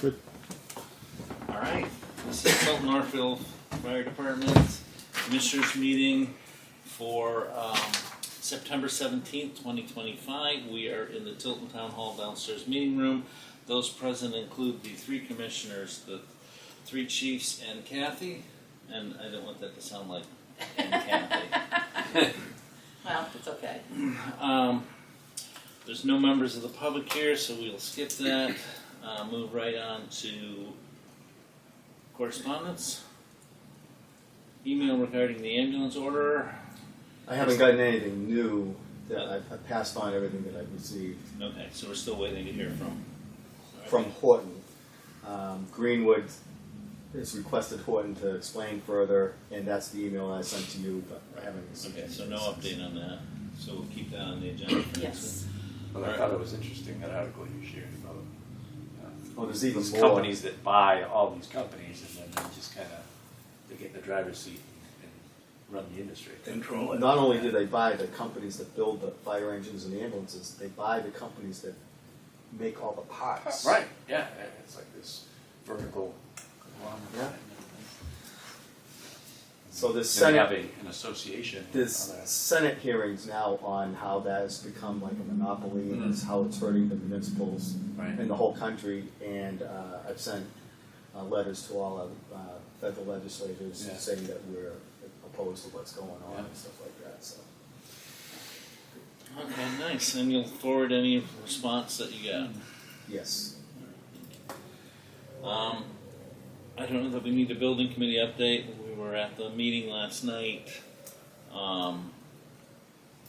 Good. All right, this is Tilton Northfield Fire Department Commissioners Meeting for September 17th, 2025. We are in the Tilton Town Hall downstairs meeting room. Those present include the three commissioners, the three chiefs, and Kathy. And I don't want that to sound like and Kathy. Well, it's okay. There's no members of the public here, so we'll skip that. Move right on to correspondence. Email regarding the ambulance order. I haven't gotten anything new. That I've passed on everything that I've received. Okay, so we're still waiting to hear From Horton. Greenwood has requested Horton to explain further, and that's the email I sent to you, but I haven't received Okay, it. so no update on that. So we'll keep that on the agenda for next Yes. week. Well, I thought it was interesting, that article you shared about Oh, there's even these more. companies that buy all these companies, and then they just kind of, they get in the driver's seat and run the industry. Control it. Not only do they buy the companies that build the fire engines and the ambulances, they buy the companies that make all the parts. Right, yeah, it's like this vertical Yeah. So there's Then they have Senate, an association. there's on that. Senate hearings now on how that has become like a monopoly and it's how it's hurting the municipals Right. in the whole country. And I've sent letters to all federal legislators Yeah. saying that we're opposed to what's going on Yeah. and stuff like that. So Okay, nice. And you'll forward any response that you got. yes, I don't know that we need a building committee update. We were at the meeting last night.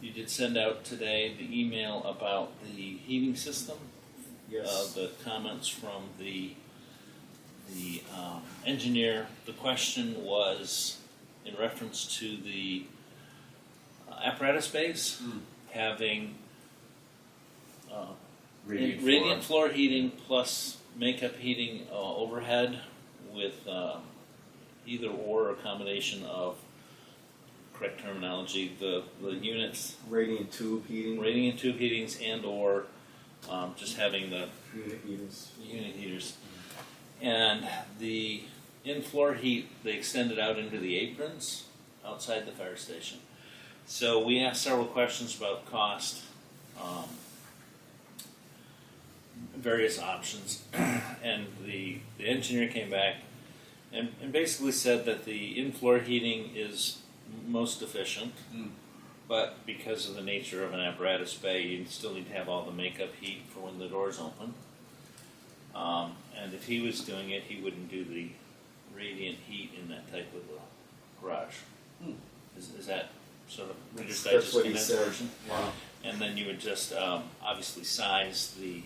You did send out today the email about the heating system. yes, The comments from the engineer. The question was in reference to the apparatus base having radiant floor heating plus makeup heating overhead with either or a combination of, correct terminology, the units, radiant tube heating, radiant tube heatings and or just having the unit heaters. unit heaters. And the in-floor heat, they extended out into the aprons outside the fire station. So we asked several questions about cost, various options, and the engineer came back and basically said that the in-floor heating is most efficient, but because of the nature of an apparatus bay, you still need to have all the makeup heat for when the doors open. And if he was doing it, he wouldn't do the radiant heat in that type of a garage. Is that sort of Reader's That's Digest what he condensed said. version? Wow. And then you would just obviously size the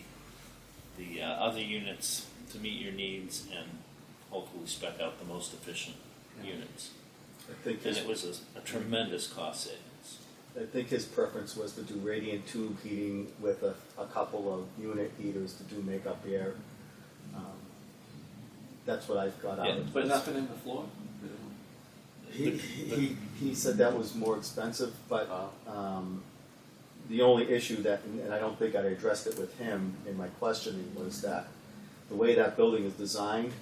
other units to meet your needs and hopefully spec out the most efficient units. I think And his, it was a tremendous cost savings. I think his preference was to do radiant tube heating with a couple of unit heaters to do makeup air. That's what I've got out Yeah, of it. But nothing in the floor? He said that was more expensive, but the only issue that, and I don't think I addressed it with him in my questioning, was that the way that building is designed,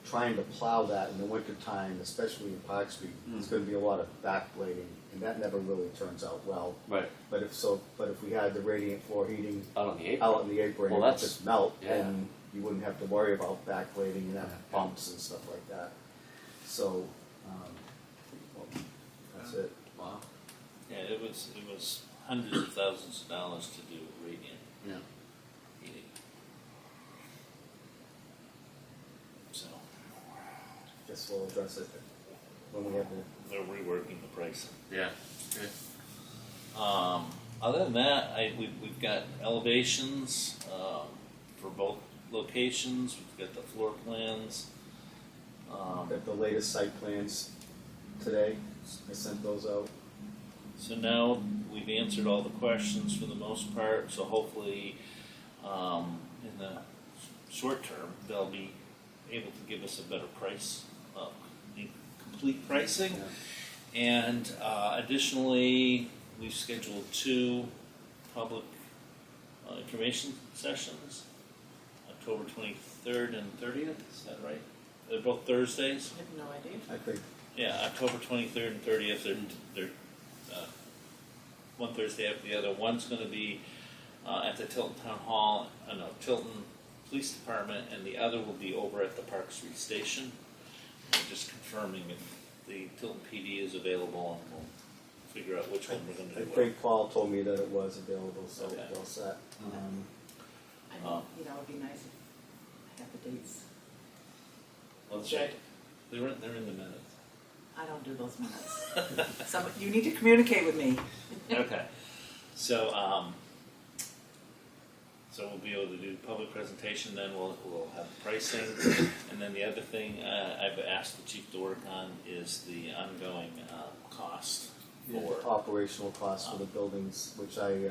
trying to plow that in the wintertime, especially in Park Street, there's going to be a lot of backblading, and that never really turns out well. Right. But if we had the radiant floor heating Out on the apron? out in the apron, Well, it would that's- just melt, yeah. and you wouldn't have to worry about backblading and have bumps and stuff like that. So, that's it. Wow. Yeah, it was hundreds of thousands of dollars to do radiant Yeah. heating. So Guess we'll address it when we have the. they're reworking the pricing. Yeah. Good. Other than that, we've got elevations for both locations. We've got the floor plans. Got the latest site plans today. I sent those out. So now we've answered all the questions for the most part. So hopefully, in the short term, they'll be able to give us a better price, complete pricing. Yeah. And additionally, we've scheduled 2 public information sessions. October 23rd and 30th, is that right? They're both Thursdays? I have no idea. I think, Yeah, October 23rd and 30th, they're one Thursday after the other. One's going to be at the Tilton Town Hall, no, Tilton Police Department, and the other will be over at the Park Street Station. We're just confirming if the Tilton PD is available, and we'll figure out which one we're going I to do. think Paul told me that it was available, so Okay. well set. I mean, it'd be nice if I have the dates. Let's check. They're in the minutes. I don't do those minutes. You need to communicate with me. Okay. So we'll be able to do public presentation, then we'll have pricing, and then the other thing I've asked the chief to work on is the ongoing cost for. Operational costs for the buildings, which I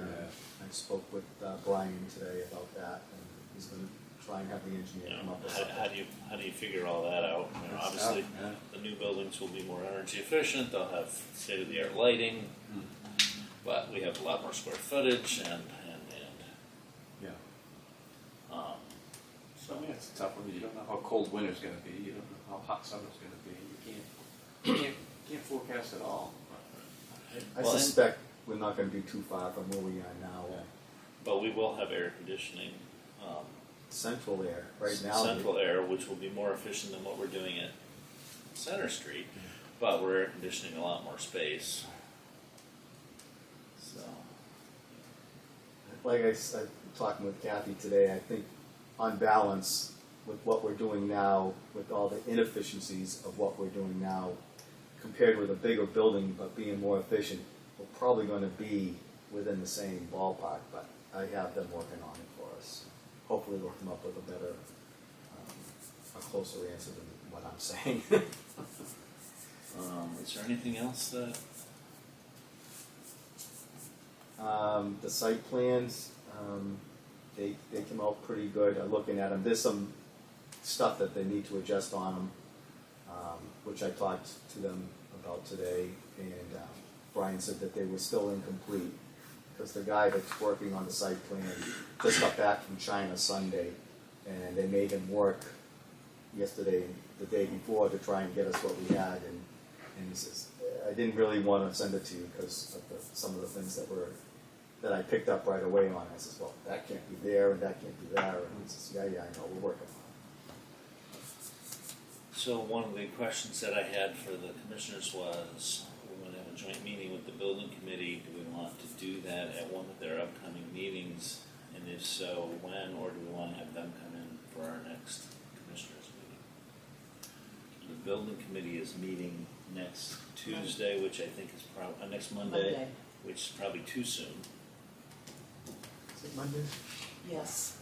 spoke with Brian today about that, and he's going to try and have the engineer come up with something. How do you figure all that out? You know, obviously, the new buildings will be more energy efficient. They'll have state-of-the-art lighting, but we have a lot more square footage, and Yeah. So I mean, it's a tough one. You don't know how cold winter's going to be. You don't know how hot summer's going to be. You can't forecast it all. I Well, suspect we're not going to be too far from where we are now. but we will have air conditioning. Central air, right now. Central air, which will be more efficient than what we're doing at Center Street, but we're air conditioning a lot more space. So, Like I talking with Kathy today, I think on balance with what we're doing now, with all the inefficiencies of what we're doing now, compared with a bigger building but being more efficient, we're probably going to be within the same ballpark, but I have them working on it for us. Hopefully we'll come up with a better, a closer answer than what I'm saying. is there anything else that? The site plans, they came out pretty good. Looking at them, there's some stuff that they need to adjust on them, which I talked to them about today, and Brian said that they were still incomplete because the guy that's working on the site plan just got back from China Sunday, and they made him work yesterday, the day before, to try and get us what we had, and he says, I didn't really want to send it to you because of some of the things that I picked up right away on. I says, well, that can't be there, and that can't be there, and he says, yeah, I know, we're working on it. So one of the questions that I had for the commissioners was, we're going to have a joint meeting with the building committee. Do we want to do that at one of their upcoming meetings? And if so, when, or do we want to have them come in for our next commissioners meeting? The building committee is meeting next Tuesday, which I think is probably, next Monday, which is probably too soon. Is it Monday? Yes.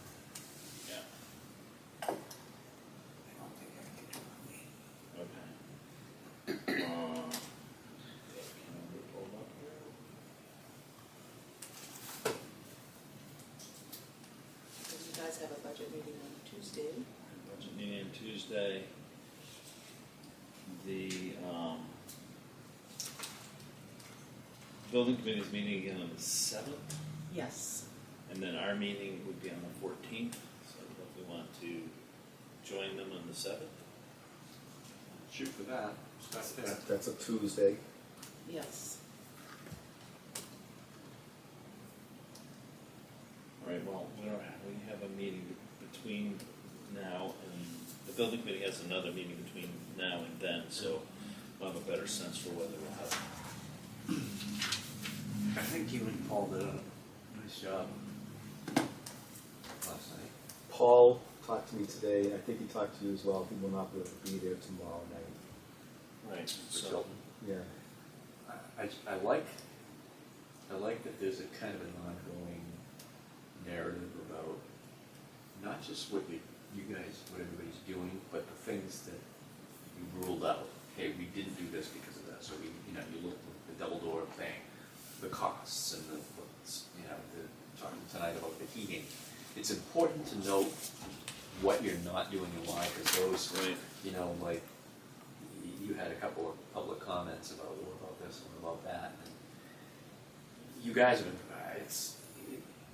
Yeah. Okay. Calendar pulled up here. You guys have a budget meeting on Tuesday. Budget meeting on Tuesday. The building committee is meeting again on the 7th, Yes. and then our meeting would be on the 14th. So if we want to join them on the 7th. Shoot for that. Start there. That's a Tuesday. Yes. All right, well, we have a meeting between now and, the building committee has another meeting between now and then, so we'll have a better sense for whether we'll have. I think you and Paul did a nice job last night. Paul talked to me today. I think he talked to you as well. He will not be able to be there tomorrow night. Right, For so, Tilton. Yeah. I like that there's a kind of an ongoing narrative about not just what you guys, what everybody's doing, but the things that you ruled out. Hey, we didn't do this because of that. So you look at the double door thing, the costs, and the talking tonight about the heating. It's important to note what you're not doing and why, because those, right. like you had a couple of public comments about what about this and what about that. And you guys have been,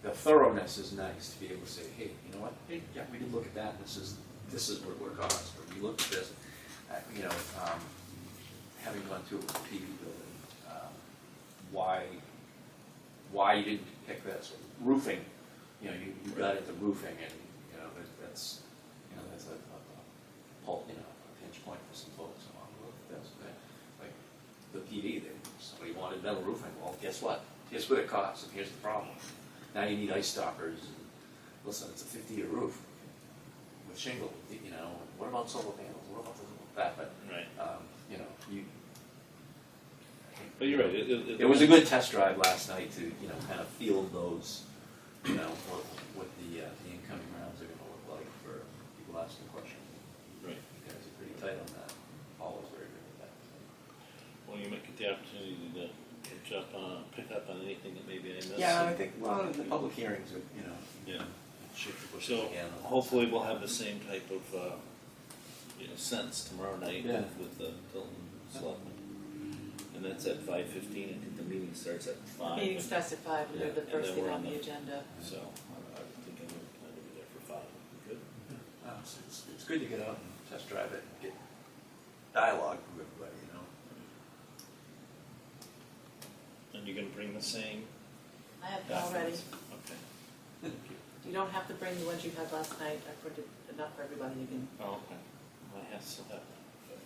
the thoroughness is nice to be able to say, hey, you know what, hey, yeah, we did look at that, and this is what it would have cost, or we looked at this. You know, having gone through it with the PV building, why you didn't pick this? Roofing, you know, you got into roofing, and you know that's a pinch point for some folks. Oh, look at this, like the PD, somebody wanted metal roofing. Well, guess what? Here's what it costs, and here's the problem. Now you need ice stoppers. And listen, it's a 50-year roof with shingle. You know, what about solar panels? What about that? But Right. you know, But you're right. it was a good test drive last night to, you know, kind of feel those, you know, what the incoming rounds are going to look like for people asking questions. Right. You guys are pretty tight on that. Paul was very good with that. Well, you might get the opportunity to pick up on anything that maybe I missed. Yeah, I think, well, the public hearings are, you know, Yeah. shake the bushes So again. hopefully we'll have the same type of sense tomorrow night Yeah. with the Tilton Selectmen. And that's at 5:15. I think the meeting starts at 5. Meeting starts at 5, and they're the And first then thing we're on on the the- agenda. So I think I'm going to plan to be there for 5. Good. It's good to get out and test drive it and get dialogue from everybody, you know. And you're going to bring the same I have it all ready. documents? Okay. You don't have to bring the ones you had last night. I printed enough for everybody. You can. Oh, okay. I have still have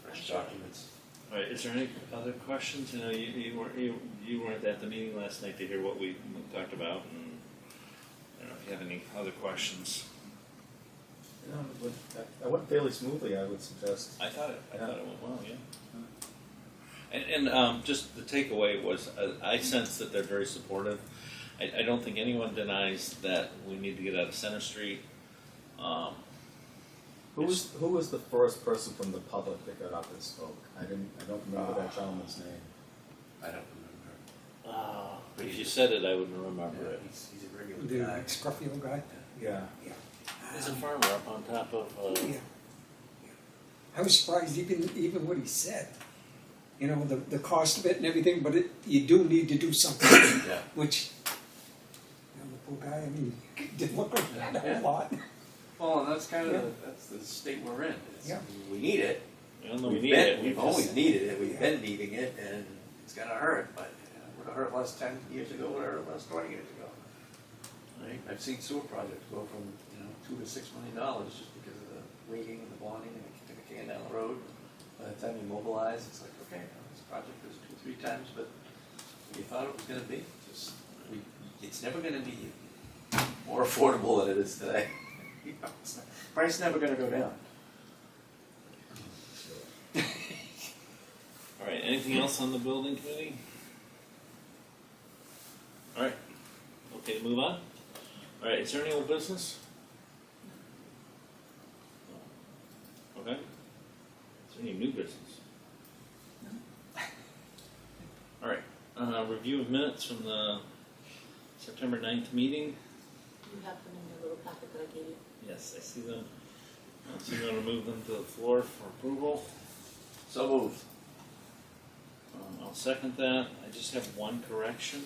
Fresh documents. All right, is there any other questions? You know, you weren't at the meeting last night to hear what we talked about, and I don't know if you have any other questions. You know, it went fairly smoothly, I would suggest. I thought it Yeah. went well, yeah. And just the takeaway was, I sense that they're very supportive. I don't think anyone denies that we need to get out of Center Street. Who was the first person from the public that got up and spoke? I don't remember that gentleman's name. I don't remember. If you said it, I wouldn't remember Yeah, it. he's a regular The guy. scruffy old guy? Yeah. Yeah. He's a farmer up on top of. Yeah. I was surprised even what he said. You know, the cost of it and everything, but you do need to do something. Yeah. Which, you know, the poor guy, I mean, didn't look like that a whole lot. Well, and that's kind of Yeah. that's the state we're in. Yeah. We need it. I don't know, we need it. We've just- always needed it. We've Yeah. been needing it, and it's gonna hurt. But it would have hurt less 10 years ago. Would have hurt less 20 years ago. Right? I've seen sewer projects go from $2 to $6 million just because of the waiting and the bonding and the kick the can down the road. By the time you mobilize, it's like, okay, this project is 2 or 3 times, but you thought it was going to be. It's never going to be more affordable than it is today. Price never going to go down. All right, anything else on the building committee? All right, okay, move on. All right, is there any old business? Okay. Is there any new business? All right, review of minutes from the September 9th meeting. You have them in your little packet that I gave you. Yes, I see them. So you're going to move them to the floor for approval. So moved. I'll second that. I just have one correction.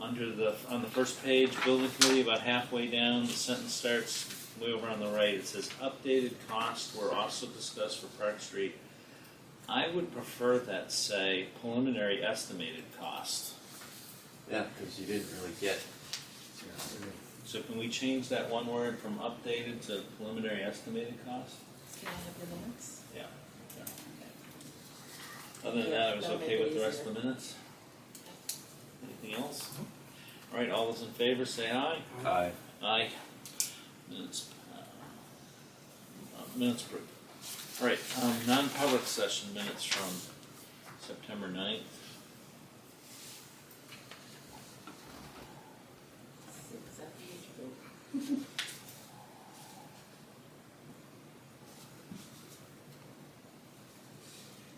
On the first page, building committee, about halfway down, the sentence starts way over on the right. It says, updated costs were also discussed for Park Street. I would prefer that say preliminary estimated cost. Yeah, because you didn't really get. So can we change that one word from updated to preliminary estimated cost? Can I have the minutes? Yeah. Other than that, I was okay with the rest of the minutes. Anything else? All right, all those in favor say aye. Aye. Aye. Minutes approved. All right, non-public session minutes from September 9th. It's exactly what you wrote.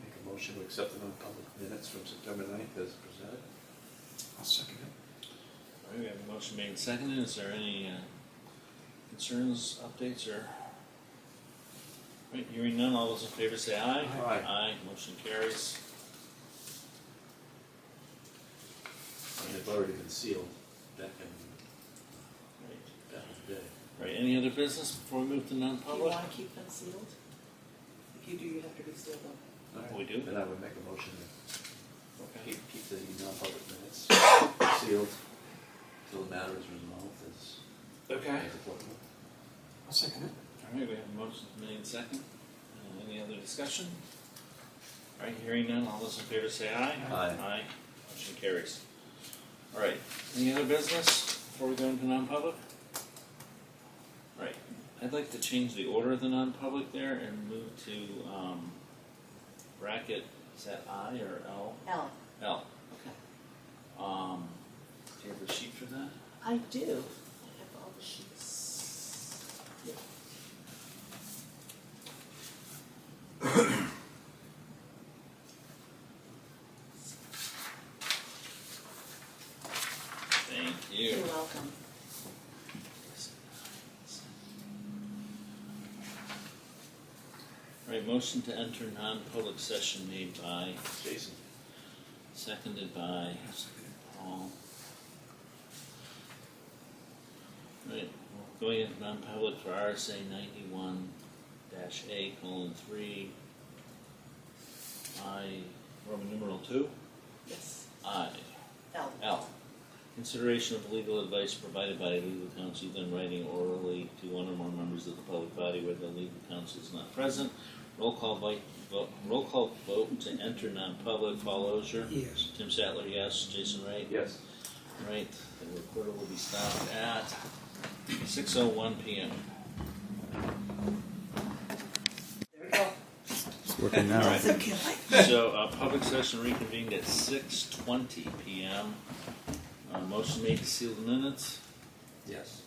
Make a motion to accept the non-public minutes from September 9th as presented. I'll second it. All right, we have a motion made and seconded. Is there any concerns, updates, or? All right, hearing none, all those in favor say aye. Aye. Aye, motion carries. And they've already been sealed. back in the day. Right, any other business before we move to Do you non-public? want to keep them sealed? If you do, you have to reseal them. All right. We do? Then I would make a motion to Okay. keep the non-public minutes sealed till the matter is resolved as Okay. applicable. I'll second it. All right, we have a motion made and second. Any other discussion? All right, hearing none, all those in favor say aye. Aye. Aye, motion carries. All right, any other business before we go into non-public? Right, I'd like to change the order of the non-public there and move to bracket, is that I or L? Ellen, L, okay. Do you have a sheet for that? I do. I have all the sheets. Yeah. Thank you. You're welcome. All right, motion to enter non-public session made by, Jason? seconded by Paul. Right, we're going into non-public for RSA 91-A:3, I, Roman numeral 2, Yes. I, Ellen. L. Consideration of legal advice provided by legal counsel, either in writing or orally to one or more members of the public body where the legal counsel is not present. Roll call vote to enter non-public. Paul Ozier. Yes. Tim Sattler, yes. Jason Wright. Yes. Right. The recorder will be stopped at 6:01 p.m. There we go. It's working now. All right. Okay. So, public session reconvened at 6:20 p.m. Motion made to seal the minutes. Yes.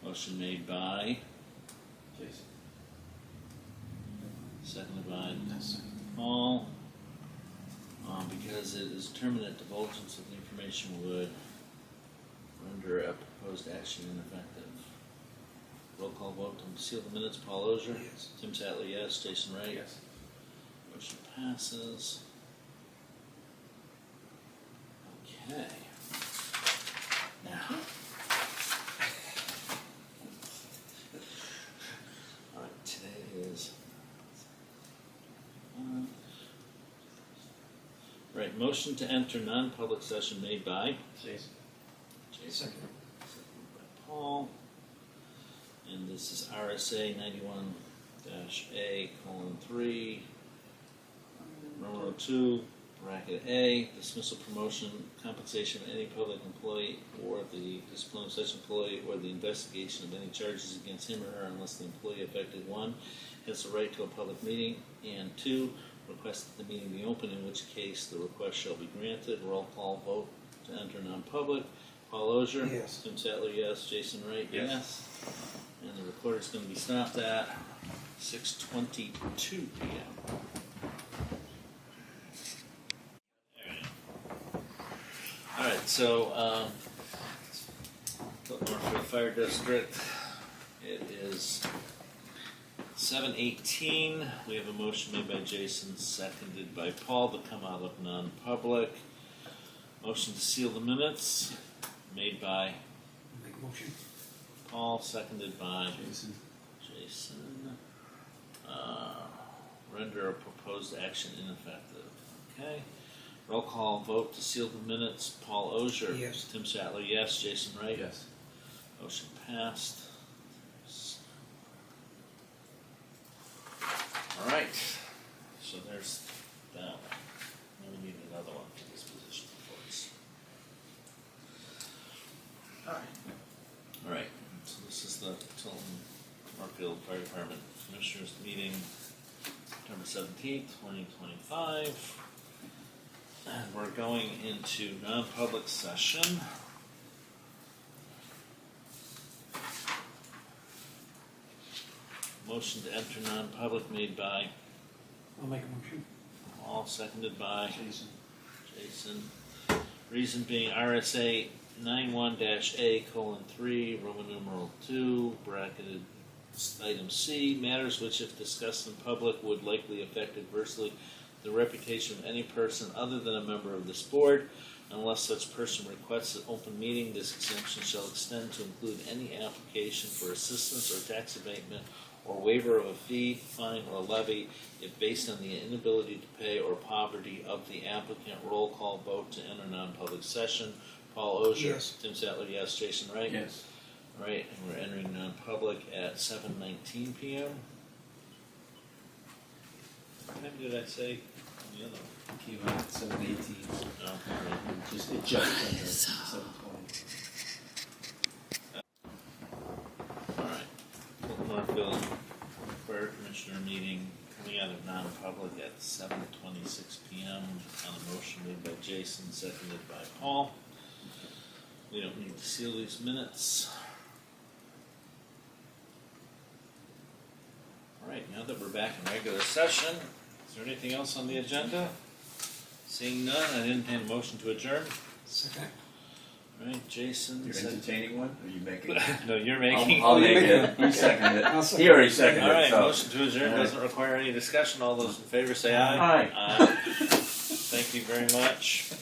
Motion made by, Jason? seconded by Paul. Because it is determined that divulgence of the information would render a proposed action ineffective. Roll call vote to seal the minutes. Paul Ozier. Yes. Tim Sattler, yes. Jason Wright. Yes. Motion passes. Okay. Now. All right, today is. Right, motion to enter non-public session made by Jason? Jason. Second. Seconded by Paul. And this is RSA 91-A:3, Roman 2, bracket A, dismissal, promotion, compensation of any public employee or the discipline of such employee or the investigation of any charges against him or her unless the employee affected, 1, has the right to a public meeting, and 2, request that the meeting be open, in which case the request shall be granted. Roll call vote to enter non-public. Paul Ozier? Yes. Tim Sattler, yes. Jason Wright? Yes. And the recorder's going to be stopped at 6:22 p.m. All right, so Northfield Fire District, it is 7:18. We have a motion made by Jason, seconded by Paul to come out of non-public. Motion to seal the minutes made by Make a motion. Paul, seconded by Jason. Jason. Render a proposed action ineffective. Okay. Roll call vote to seal the minutes. Paul Ozier. Yes. Tim Sattler, yes. Jason Wright. Yes. Motion passed. All right. So there's that one. Now we need another one for disposition reports. All right. All right. So this is the Tilton Northfield Fire Department Commissioners meeting, September 17th, 2025. And we're going into non-public session. Motion to enter non-public made by I'll make a motion. Paul, seconded by Jason? Jason. Reason being RSA 91-A:3, Roman numeral 2, bracketed item C, matters which, if discussed in public, would likely affect adversely the reputation of any person other than a member of this board. Unless such person requests an open meeting, this exemption shall extend to include any application for assistance or tax abatement or waiver of a fee, fine, or levy if based on the inability to pay or poverty of the applicant. Roll call vote to enter non-public session. Paul Ogier. Yes. Tim Sattler, yes. Jason Wright? Yes. All right, and we're entering non-public at 7:19 p.m. What time did I say on the other one? Came out at 7:18. Oh, all right. Just it just under 7:20. All right. Fulton Northville Fire Commissioner meeting coming out of non-public at 7:26 p.m. on a motion made by Jason, seconded by Paul. We don't need to seal these minutes. All right, now that we're back in regular session, is there anything else on the agenda? Seeing none, I entertain a motion to adjourn. Second. All right, Jason. You're second- entertaining one, or you making it? No, you're making. I'll you make make it, you second it. I'll second He already seconded All it, right, so. motion to adjourn All right. doesn't require any discussion. All those in favor say aye. Aye. Aye. Thank you very much. It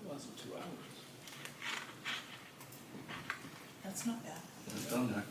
wasn't 2 hours. That's not bad. It's done there.